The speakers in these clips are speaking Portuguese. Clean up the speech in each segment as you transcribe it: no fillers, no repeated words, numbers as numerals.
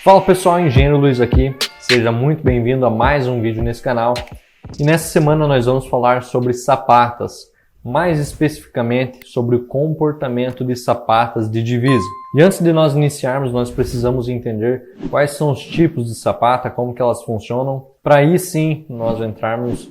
Fala pessoal, Engenheiro Luiz aqui, seja muito bem-vindo a mais um vídeo nesse canal. E nessa semana nós vamos falar sobre sapatas, mais especificamente sobre o comportamento de sapatas de divisa. E antes de nós iniciarmos, nós precisamos entender quais são os tipos de sapata, como que elas funcionam, para aí sim nós entrarmos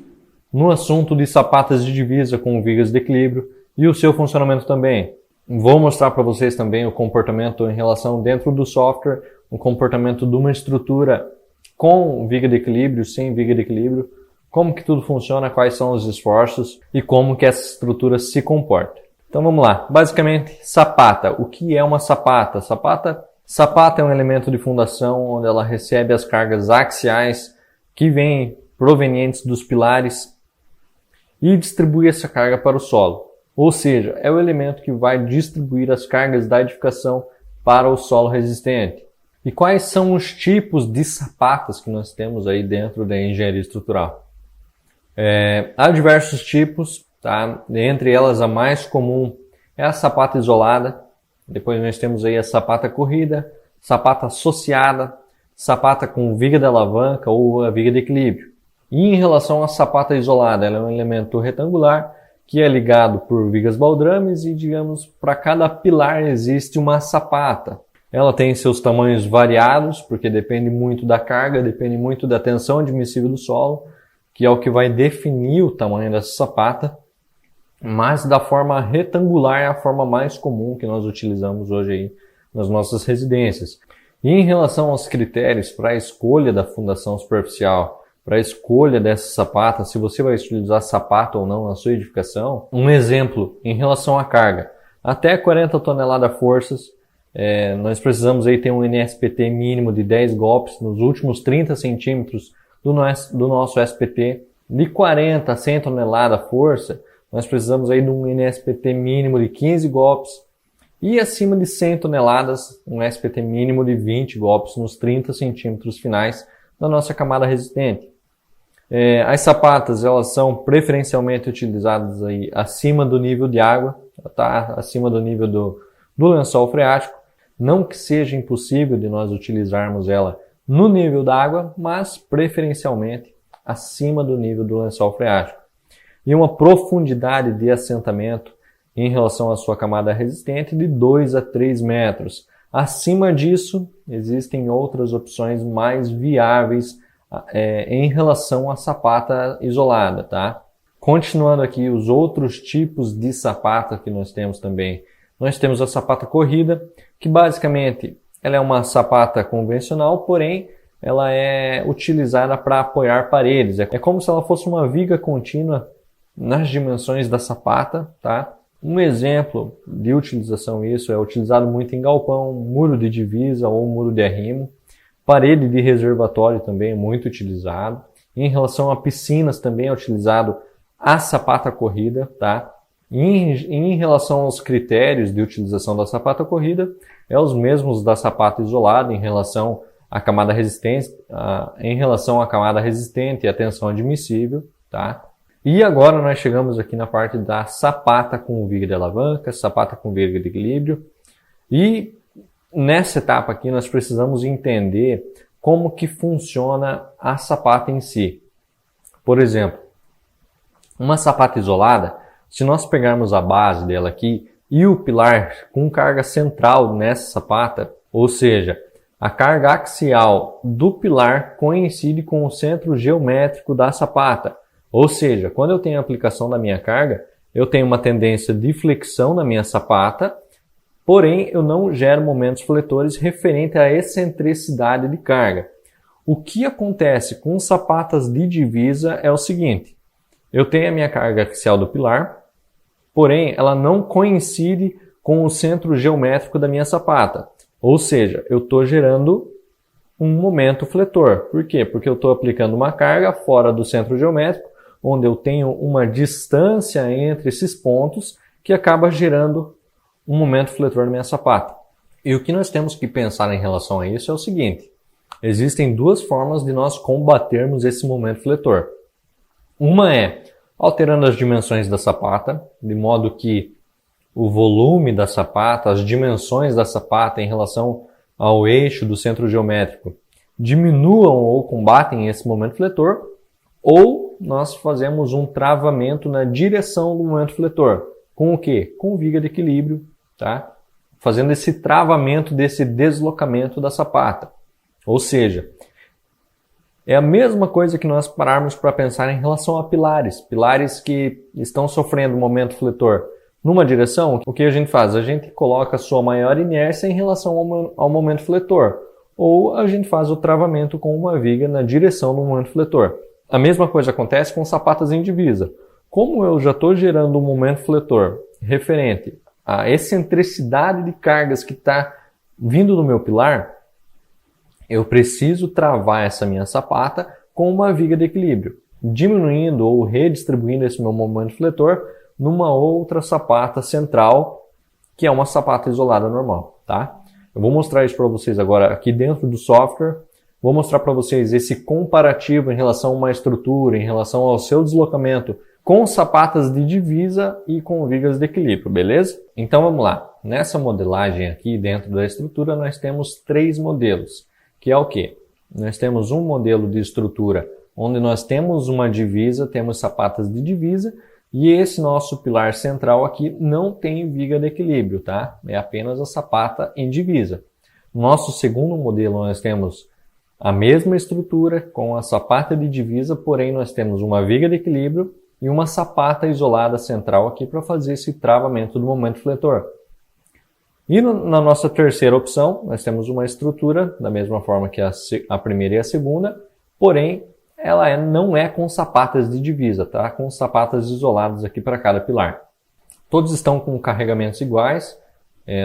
no assunto de sapatas de divisa com vigas de equilíbrio e o seu funcionamento também. Vou mostrar para vocês também o comportamento em relação dentro do software, o comportamento de uma estrutura com viga de equilíbrio, sem viga de equilíbrio, como que tudo funciona, quais são os esforços e como que essa estrutura se comporta. Então vamos lá. Basicamente, sapata. O que é uma sapata? Sapata é um elemento de fundação onde ela recebe as cargas axiais que vêm provenientes dos pilares e distribui essa carga para o solo. Ou seja, é o elemento que vai distribuir as cargas da edificação para o solo resistente. E quais são os tipos de sapatas que nós temos aí dentro da engenharia estrutural? Há diversos tipos, tá? Entre elas a mais comum é a sapata isolada. Depois nós temos aí a sapata corrida, sapata associada, sapata com viga de alavanca ou a viga de equilíbrio. E em relação à sapata isolada, ela é um elemento retangular que é ligado por vigas baldrames e, digamos, para cada pilar existe uma sapata. Ela tem seus tamanhos variados, porque depende muito da carga, depende muito da tensão admissível do solo, que é o que vai definir o tamanho dessa sapata, mas da forma retangular é a forma mais comum que nós utilizamos hoje aí nas nossas residências. E em relação aos critérios para a escolha da fundação superficial, para a escolha dessa sapata, se você vai utilizar sapata ou não na sua edificação, um exemplo em relação à carga, até 40 toneladas forças, nós precisamos aí ter um NSPT mínimo de 10 golpes nos últimos 30 centímetros do nosso SPT. De 40 a 100 toneladas força, nós precisamos aí de um NSPT mínimo de 15 golpes. E acima de 100 toneladas, um SPT mínimo de 20 golpes nos 30 centímetros finais da nossa camada resistente. As sapatas, elas são preferencialmente utilizadas aí acima do nível de água, tá? Acima do nível do lençol freático. Não que seja impossível de nós utilizarmos ela no nível da água, mas preferencialmente acima do nível do lençol freático. E uma profundidade de assentamento em relação à sua camada resistente de 2 a 3 metros. Acima disso, existem outras opções mais viáveis em relação à sapata isolada, tá? Continuando aqui, os outros tipos de sapata que nós temos também. Nós temos a sapata corrida, que basicamente ela é uma sapata convencional, porém ela é utilizada para apoiar paredes. É como se ela fosse uma viga contínua nas dimensões da sapata, tá? Um exemplo de utilização isso é utilizado muito em galpão, muro de divisa ou muro de arrimo. Parede de reservatório também é muito utilizado. Em relação a piscinas também é utilizado a sapata corrida, tá? Em relação aos critérios de utilização da sapata corrida, é os mesmos da sapata isolada em relação à camada resistente, e a tensão admissível, tá? E agora nós chegamos aqui na parte da sapata com viga de alavanca, sapata com viga de equilíbrio. E nessa etapa aqui nós precisamos entender como que funciona a sapata em si. Por exemplo, uma sapata isolada, se nós pegarmos a base dela aqui e o pilar com carga central nessa sapata, ou seja, a carga axial do pilar coincide com o centro geométrico da sapata. Ou seja, quando eu tenho a aplicação da minha carga, eu tenho uma tendência de flexão na minha sapata, porém eu não gero momentos fletores referente à excentricidade de carga. O que acontece com sapatas de divisa é o seguinte: eu tenho a minha carga axial do pilar, porém ela não coincide com o centro geométrico da minha sapata. Ou seja, eu estou gerando um momento fletor. Por quê? Porque eu estou aplicando uma carga fora do centro geométrico, onde eu tenho uma distância entre esses pontos que acaba gerando um momento fletor na minha sapata. E o que nós temos que pensar em relação a isso é o seguinte: existem duas formas de nós combatermos esse momento fletor. Uma é alterando as dimensões da sapata, de modo que o volume da sapata, as dimensões da sapata em relação ao eixo do centro geométrico diminuam ou combatem esse momento fletor, ou nós fazemos um travamento na direção do momento fletor. Com o quê? Com viga de equilíbrio, tá? Fazendo esse travamento desse deslocamento da sapata. Ou seja, é a mesma coisa que nós pararmos para pensar em relação a pilares. Pilares que estão sofrendo momento fletor numa direção, o que a gente faz? A gente coloca a sua maior inércia em relação ao momento fletor. Ou a gente faz o travamento com uma viga na direção do momento fletor. A mesma coisa acontece com sapatas em divisa. Como eu já estou gerando um momento fletor referente à excentricidade de cargas que está vindo do meu pilar, eu preciso travar essa minha sapata com uma viga de equilíbrio, diminuindo ou redistribuindo esse meu momento fletor numa outra sapata central, que é uma sapata isolada normal, tá? Eu vou mostrar isso para vocês agora aqui dentro do software. Vou mostrar para vocês esse comparativo em relação a uma estrutura, em relação ao seu deslocamento com sapatas de divisa e com vigas de equilíbrio, beleza? Então vamos lá. Nessa modelagem aqui dentro da estrutura nós temos 3 modelos, que é o quê? Nós temos um modelo de estrutura onde nós temos uma divisa, temos sapatas de divisa, e esse nosso pilar central aqui não tem viga de equilíbrio, tá? É apenas a sapata em divisa. No nosso segundo modelo nós temos a mesma estrutura com a sapata de divisa, porém nós temos uma viga de equilíbrio e uma sapata isolada central aqui para fazer esse travamento do momento fletor. E na nossa terceira opção, nós temos uma estrutura da mesma forma que a primeira e a segunda, porém ela não é com sapatas de divisa, tá? Com sapatas isoladas aqui para cada pilar. Todos estão com carregamentos iguais.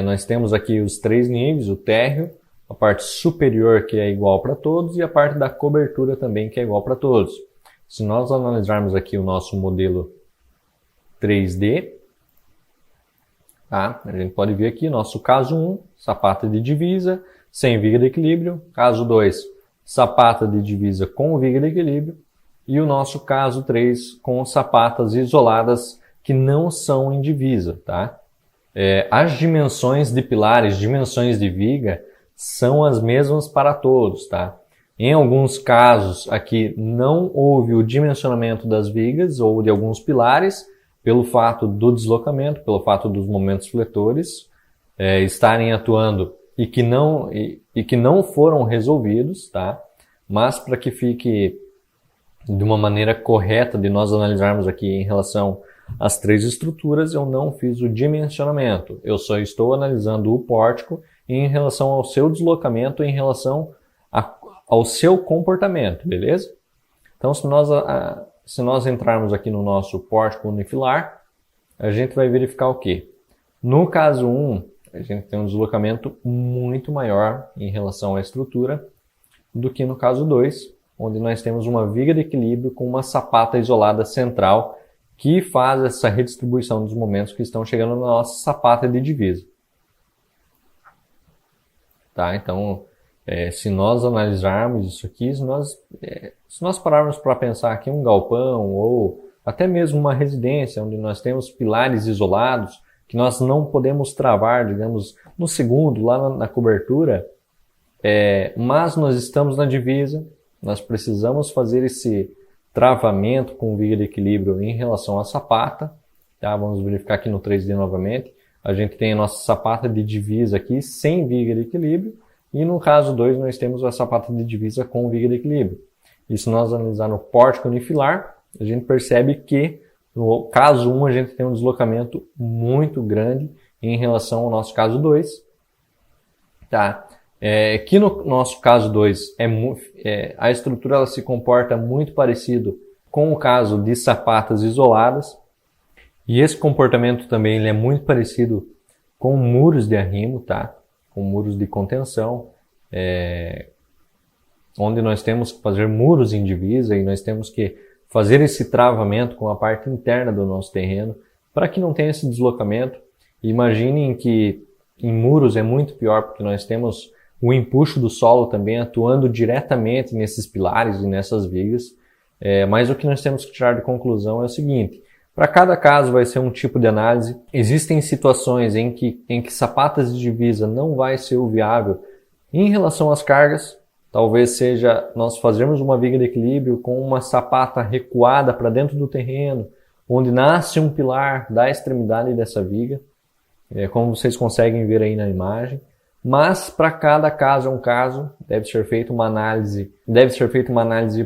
Nós temos aqui os 3 níveis, o térreo, a parte superior que é igual para todos e a parte da cobertura também que é igual para todos. Se nós analisarmos aqui o nosso modelo 3D, tá? A gente pode ver aqui nosso caso 1, sapata de divisa, sem viga de equilíbrio. Caso 2, sapata de divisa com viga de equilíbrio. E o nosso caso 3, com sapatas isoladas que não são em divisa, tá? As dimensões de pilares, dimensões de viga, são as mesmas para todos, tá? Em alguns casos aqui não houve o dimensionamento das vigas ou de alguns pilares pelo fato do deslocamento, pelo fato dos momentos fletores estarem atuando e que não foram resolvidos, tá? Mas para que fique de uma maneira correta de nós analisarmos aqui em relação às 3 estruturas, eu não fiz o dimensionamento. Eu só estou analisando o pórtico em relação ao seu deslocamento, em relação ao seu comportamento, beleza? Então, se nós entrarmos aqui no nosso pórtico unifilar, a gente vai verificar o quê? No caso 1, a gente tem um deslocamento muito maior em relação à estrutura do que no caso 2, onde nós temos uma viga de equilíbrio com uma sapata isolada central que faz essa redistribuição dos momentos que estão chegando na nossa sapata de divisa. Tá? Então, se nós analisarmos isso aqui, se nós pararmos para pensar aqui um galpão ou até mesmo uma residência onde nós temos pilares isolados, que nós não podemos travar, digamos, no segundo, lá na cobertura, mas nós estamos na divisa, nós precisamos fazer esse travamento com viga de equilíbrio em relação à sapata, tá? Vamos verificar aqui no 3D novamente. A gente tem a nossa sapata de divisa aqui sem viga de equilíbrio, e no caso 2 nós temos a sapata de divisa com viga de equilíbrio. E se nós analisar no pórtico unifilar, a gente percebe que no caso 1 a gente tem um deslocamento muito grande em relação ao nosso caso 2. Tá? Aqui no nosso caso 2, a estrutura ela se comporta muito parecido com o caso de sapatas isoladas. E esse comportamento também ele é muito parecido com muros de arrimo, tá? Com muros de contenção, onde nós temos que fazer muros em divisa e nós temos que fazer esse travamento com a parte interna do nosso terreno para que não tenha esse deslocamento. Imaginem que em muros é muito pior porque nós temos o empuxo do solo também atuando diretamente nesses pilares e nessas vigas. Mas o que nós temos que tirar de conclusão é o seguinte: para cada caso vai ser um tipo de análise. Existem situações em que sapatas de divisa não vai ser o viável Em relação às cargas, talvez seja nós fazermos uma viga de equilíbrio com uma sapata recuada para dentro do terreno, onde nasce um pilar da extremidade dessa viga, como vocês conseguem ver aí na imagem. Mas para cada caso é um caso, deve ser feita uma análise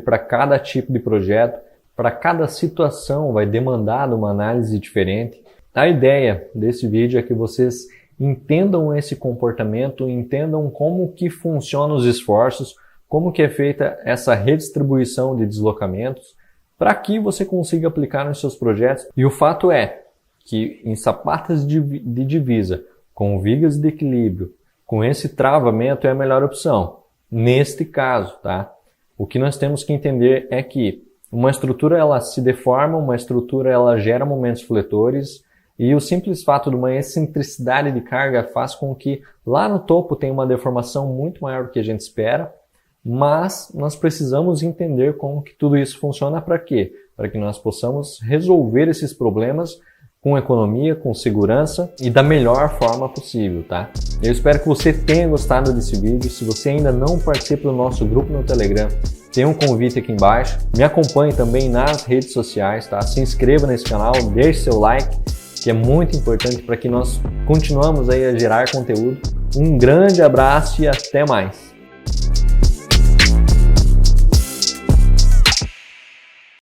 para cada tipo de projeto, para cada situação vai demandar uma análise diferente. A ideia desse vídeo é que vocês entendam esse comportamento, entendam como que funcionam os esforços, como que é feita essa redistribuição de deslocamentos, para que você consiga aplicar nos seus projetos. E o fato é que em sapatas de divisa, com vigas de equilíbrio, com esse travamento é a melhor opção. Neste caso, tá? O que nós temos que entender é que uma estrutura ela se deforma, uma estrutura ela gera momentos fletores, e o simples fato de uma excentricidade de carga faz com que lá no topo tenha uma deformação muito maior do que a gente espera, mas nós precisamos entender como que tudo isso funciona para quê? Para que nós possamos resolver esses problemas com economia, com segurança e da melhor forma possível, tá? Eu espero que você tenha gostado desse vídeo. Se você ainda não participa do nosso grupo no Telegram, tem um convite aqui embaixo. Me acompanhe também nas redes sociais, tá? Se inscreva nesse canal, deixe seu like, que é muito importante para que nós continuemos aí a gerar conteúdo. Um grande abraço e até mais!